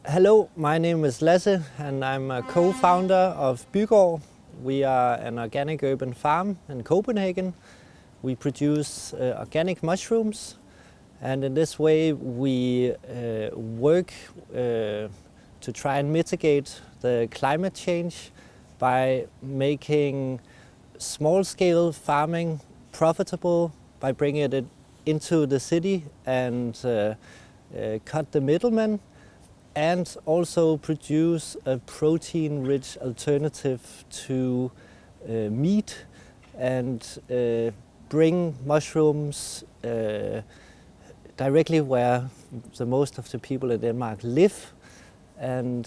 Hello, my name is Lasse and I'm a co-founder of Bygaard. We are an organic urban farm in Copenhagen. We produce organic mushrooms, and in this way we work to try and mitigate the climate change by making small-scale farming profitable, by bringing it into the city and cut the middlemen, and also produce a protein-rich alternative to meat, and bring mushrooms directly where the most of the people in Denmark live. And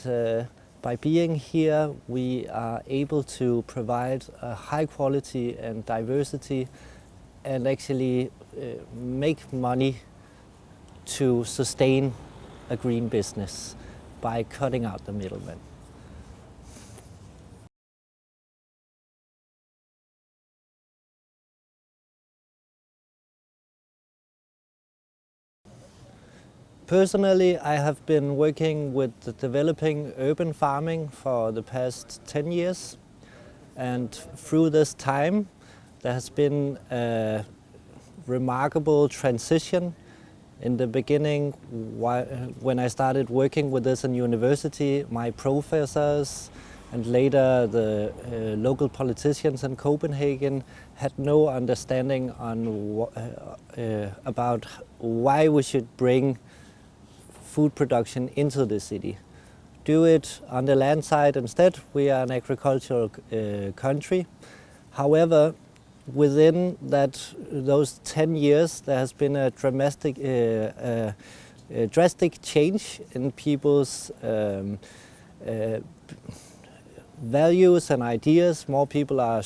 by being here, we are able to provide a high quality and diversity, and actually make money to sustain a green business by cutting out the middlemen. Personally, I have been working with developing urban farming for the past 10 years, and through this time there has been a remarkable transition. In the beginning, when I started working with this in university, my professors and later the local politicians in Copenhagen had no understanding on about why we should bring food production into the city. Do it on the land side instead. We are an agricultural country. However, within those 10 years, there has been a drastic change in people's values and ideas. More people are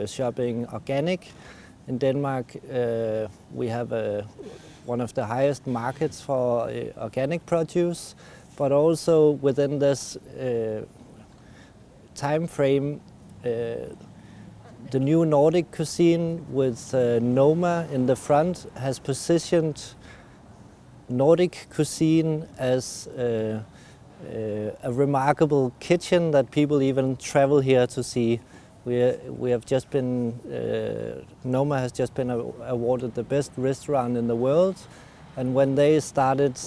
shopping organic. In Denmark, we have one of the highest markets for organic produce, but also within this time frame, the new Nordic cuisine with Noma in the front has positioned Nordic cuisine as a remarkable kitchen that people even travel here to see. We have just been, Noma has just been awarded the best restaurant in the world, and when they started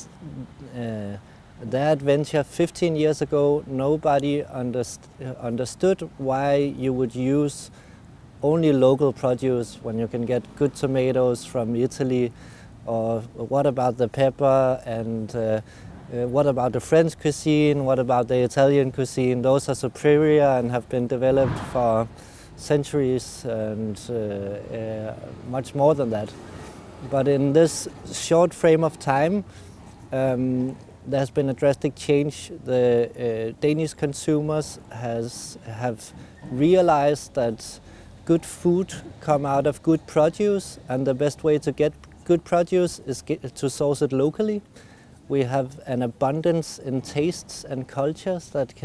their adventure 15 years ago, nobody understood why you would use only local produce when you can get good tomatoes from Italy, or what about the pepper, and what about the French cuisine, what about the Italian cuisine? Those are superior and have been developed for centuries and much more than that. But in this short frame of time, there has been a drastic change. The Danish consumers have realized that good food come out of good produce, and the best way to get good produce is to source it locally. We have an abundance in tastes and cultures that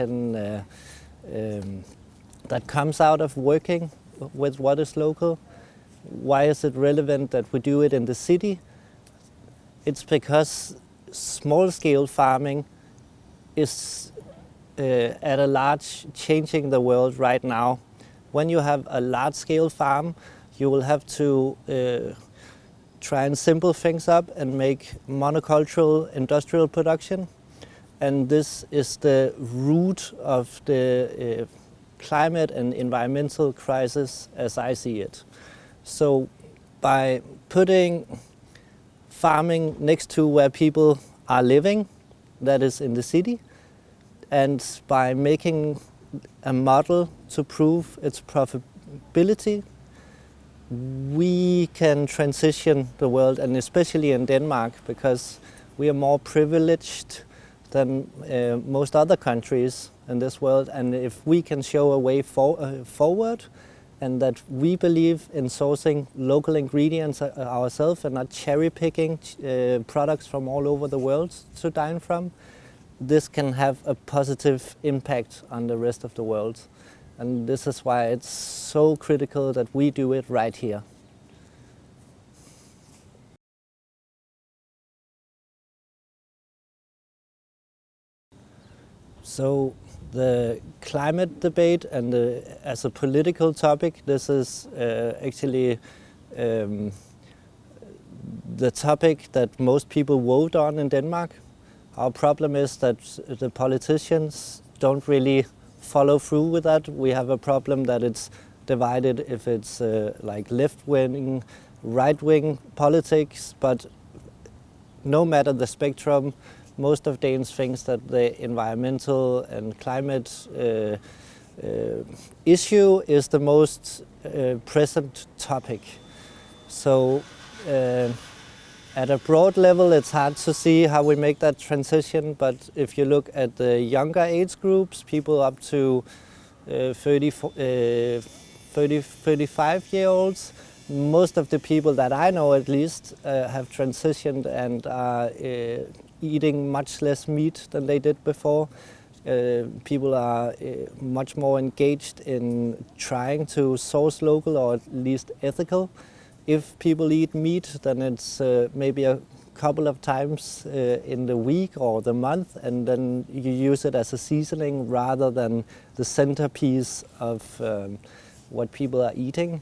comes out of working with what is local. Why is it relevant that we do it in the city? It's because small-scale farming is at a large changing the world right now. When you have a large-scale farm, you will have to try and simple things up and make monocultural industrial production. And this is the root of the climate and environmental crisis as I see it. So by putting farming next to where people are living, that is in the city, and by making a model to prove its profitability, we can transition the world, and especially in Denmark, because we are more privileged than most other countries in this world. And if we can show a way forward, and that we believe in sourcing local ingredients ourselves and not cherry picking products from all over the world to dine from, this can have a positive impact on the rest of the world. And this is why it's so critical that we do it right here. So the climate debate and as a political topic, this is actually the topic that most people vote on in Denmark. Our problem is that the politicians don't really follow through with that. We have a problem that it's divided if it's like left-wing, right-wing politics, but no matter the spectrum, most of Danes think that the environmental and climate issue is the most present topic. So at a broad level, it's hard to see how we make that transition, but if you look at the younger age groups, people up to 35-year-olds, most of the people that I know at least have transitioned and are eating much less meat than they did before. People are much more engaged in trying to source local or at least ethical. If people eat meat, then it's maybe a couple of times in the week or the month, and then you use it as a seasoning rather than the centerpiece of what people are eating.